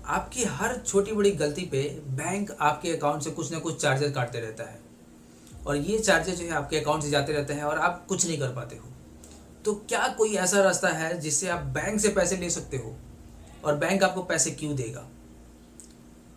आपकी हर छोटी बड़ी गलती पे बैंक आपके अकाउंट से कुछ ना कुछ चार्जेस काटते रहता है और ये चार्जेस जो है आपके अकाउंट से जाते रहते हैं और आप कुछ नहीं कर पाते हो। तो क्या कोई ऐसा रास्ता है जिससे आप बैंक से पैसे ले सकते हो और बैंक आपको पैसे क्यों देगा?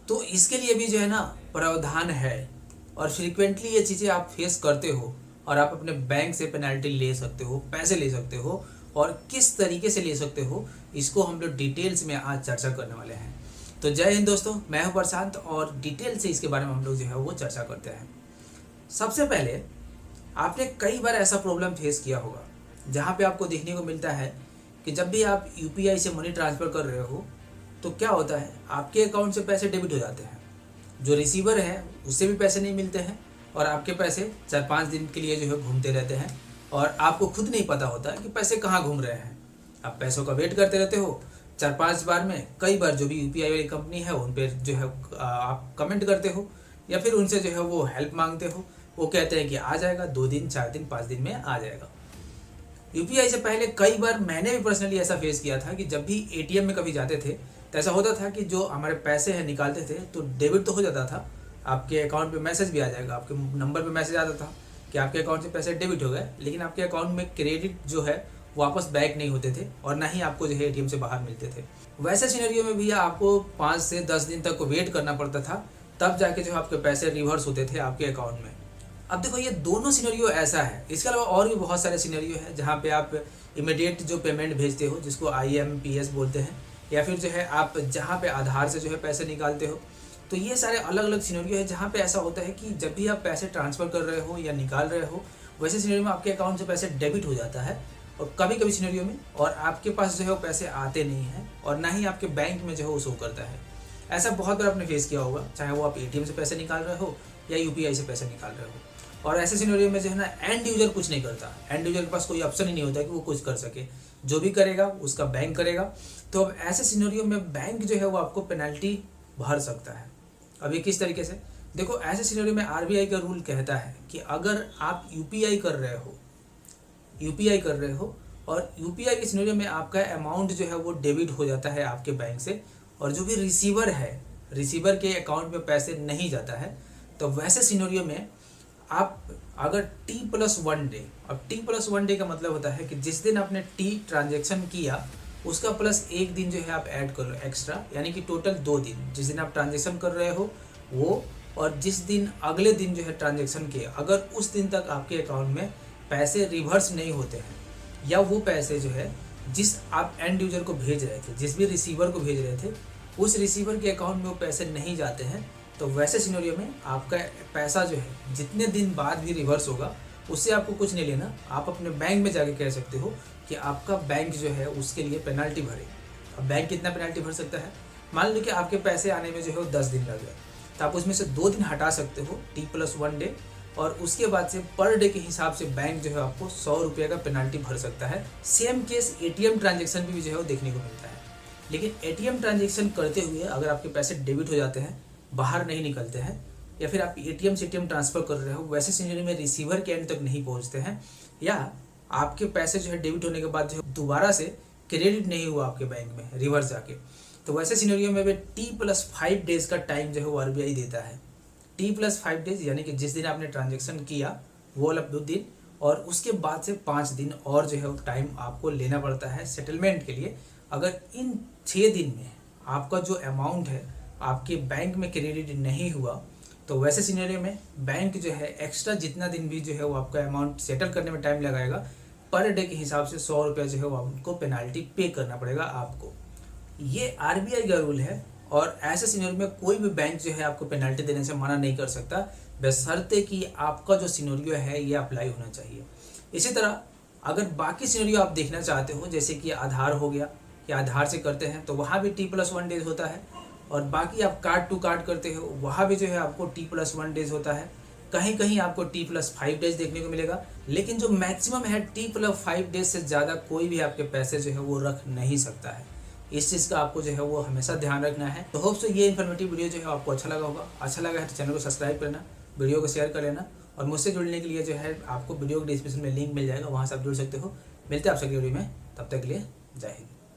तो इसके लिए भी जो है ना प्रावधान है और फ्रिक्वेंटली ये चीज़ें आप फेस करते हो और आप अपने बैंक से पेनल्टी ले सकते हो, पैसे ले सकते हो और किस तरीके से ले सकते हो, इसको हम लोग डिटेल्स में आज चर्चा करने वाले हैं। तो जय हिंद दोस्तों, मैं हूं प्रशांत और डिटेल से इसके बारे में हम लोग जो है वो चर्चा करते हैं। सबसे पहले आपने कई बार ऐसा प्रॉब्लम फेस किया होगा जहाँ पे आपको देखने को मिलता है कि जब भी आप यूपीआई से मनी ट्रांसफ़र कर रहे हो तो क्या होता है, आपके अकाउंट से पैसे डेबिट हो जाते हैं, जो रिसीवर है उससे भी पैसे नहीं मिलते हैं और आपके पैसे 4-5 दिन के लिए जो है घूमते रहते हैं और आपको खुद नहीं पता होता कि पैसे कहाँ घूम रहे हैं। आप पैसों का वेट करते रहते हो, 4-5 बार में कई बार जो भी यूपीआई वाली कंपनी है उन पर जो है आप कमेंट करते हो या फिर उनसे जो है वो हेल्प मांगते हो। वो कहते हैं कि आ जाएगा, 2 दिन 4 दिन 5 दिन में आ जाएगा। यूपीआई से पहले कई बार मैंने भी पर्सनली ऐसा फेस किया था कि जब भी एटीएम में कभी जाते थे तो ऐसा होता था कि जो हमारे पैसे हैं निकालते थे तो डेबिट तो हो जाता था, आपके अकाउंट पे मैसेज भी आ जाएगा, आपके नंबर पे मैसेज आता था कि आपके अकाउंट से पैसे डेबिट हो गए, लेकिन आपके अकाउंट में क्रेडिट जो है वापस बैक नहीं होते थे और ना ही आपको जो है एटीएम से बाहर मिलते थे। वैसे सिनेरियो में भी आपको 5 से 10 दिन तक वेट करना पड़ता था, तब जाके जो आपके पैसे रिवर्स होते थे आपके अकाउंट में। अब देखो, ये दोनों सिनेरियो ऐसा है। इसके अलावा और भी बहुत सारे सिनेरियो हैं जहाँ पे आप इमीडिएट जो पेमेंट भेजते हो जिसको IMPS बोलते हैं, या फिर जो है आप जहाँ पे आधार से जो है पैसे निकालते हो। तो ये सारे अलग अलग सिनेरियो है जहाँ पे ऐसा होता है कि जब भी आप पैसे ट्रांसफ़र कर रहे हो या निकाल रहे हो, वैसे सिनेरियो में आपके अकाउंट से पैसे डेबिट हो जाता है और कभी कभी सिनेरियो में और आपके पास जो है वो पैसे आते नहीं हैं और ना ही आपके बैंक में जो है वो शो करता है। ऐसा बहुत बार आपने फेस किया होगा, चाहे वो आप ATM से पैसे निकाल रहे हो या UPI से पैसे निकाल रहे हो। और ऐसे सिनेरियो में जो है ना एंड यूजर कुछ नहीं करता, एंड यूजर के पास कोई ऑप्शन ही नहीं होता कि वो कुछ कर सके, जो भी करेगा उसका बैंक करेगा। तो अब ऐसे सिनेरियो में बैंक जो है वो आपको पेनल्टी भर सकता है। अब ये किस तरीके से, देखो, ऐसे सिनेरियो में RBI का रूल कहता है कि अगर आप यूपीआई कर रहे हो और यूपीआई के सिनेरियो में आपका अमाउंट जो है वो डेबिट हो जाता है आपके बैंक से और जो भी रिसीवर है, रिसीवर के अकाउंट में पैसे नहीं जाता है, तो वैसे सिनेरियो में आप अगर T+1 डे, अब T+1 डे का मतलब होता है कि जिस दिन आपने T ट्रांजेक्शन किया उसका प्लस 1 दिन जो है आप ऐड कर लो एक्स्ट्रा, यानी कि टोटल 2 दिन, जिस दिन आप ट्रांजेक्शन कर रहे हो वो और जिस दिन अगले दिन जो है ट्रांजेक्शन किए, अगर उस दिन तक आपके अकाउंट में पैसे रिवर्स नहीं होते हैं या वो पैसे जो है जिस आप एंड यूजर को भेज रहे थे, जिस भी रिसीवर को भेज रहे थे, उस रिसीवर के अकाउंट में वो पैसे नहीं जाते हैं, तो वैसे सिनेरियो में आपका पैसा जो है जितने दिन बाद भी रिवर्स होगा उससे आपको कुछ नहीं लेना। आप अपने बैंक में जाके कह सकते हो कि आपका बैंक जो है उसके लिए पेनल्टी भरे। अब बैंक कितना पेनल्टी भर सकता है, मान लो कि आपके पैसे आने में जो है वो 10 दिन लग गए, तो आप उसमें से 2 दिन हटा सकते हो T+1 डे और उसके बाद से पर डे के हिसाब से बैंक जो है आपको 100 रुपये का पेनल्टी भर सकता है। सेम केस ATM ट्रांजेक्शन भी जो है वो देखने को मिलता है, लेकिन ATM ट्रांजेक्शन करते हुए अगर आपके पैसे डेबिट हो जाते हैं, बाहर नहीं निकलते हैं, या फिर आप ATM से ATM ट्रांसफ़र कर रहे हो, वैसे सिनेरियो में रिसीवर के एंड तक नहीं पहुंचते हैं या आपके पैसे जो है डेबिट होने के बाद जो है दोबारा से क्रेडिट नहीं हुआ आपके बैंक में रिवर्स जाके, तो वैसे सिनेरियो में भी T+5 डेज़ का टाइम जो है वो RBI देता है। T+5 डेज़ यानी कि जिस दिन आपने ट्रांजेक्शन किया वो वाला 2 दिन और उसके बाद से 5 दिन और जो है टाइम आपको लेना पड़ता है सेटलमेंट के लिए। अगर इन 6 दिन में आपका जो अमाउंट है आपके बैंक में क्रेडिट नहीं हुआ, तो वैसे सिनेरियो में बैंक जो है एक्स्ट्रा जितना दिन भी जो है वो आपका अमाउंट सेटल करने में टाइम लगाएगा, पर डे के हिसाब से 100 रुपये जो है वो आपको पेनल्टी पे करना पड़ेगा आपको। ये RBI का रूल है और ऐसे सिनेरियो में कोई भी बैंक जो है आपको पेनल्टी देने से मना नहीं कर सकता, बशर्ते कि आपका जो सिनेरियो है ये अप्लाई होना चाहिए। इसी तरह अगर बाकी सिनेरियो आप देखना चाहते हो, जैसे कि आधार हो गया कि आधार से करते हैं तो वहाँ भी T+1 डेज होता है और बाकी आप कार्ड टू कार्ड करते हो वहाँ भी जो है आपको T+1 डेज होता है। कहीं कहीं आपको T+5 डेज देखने को मिलेगा, लेकिन जो मैक्सिमम है T+5 डेज से ज़्यादा कोई भी आपके पैसे जो है वो रख नहीं सकता है। इस चीज़ का आपको जो है वो हमेशा ध्यान रखना है। तो होप सो ये इन्फॉर्मेटिव वीडियो जो है आपको अच्छा लगा होगा। अच्छा लगा है तो चैनल को सब्सक्राइब करना, वीडियो को शेयर कर लेना और मुझसे जुड़ने के लिए जो है आपको वीडियो के डिस्क्रिप्शन में लिंक मिल जाएगा, वहाँ से आप जुड़ सकते हो। मिलते हैं आप सभी वीडियो में, तब तक के लिए जय हिंद।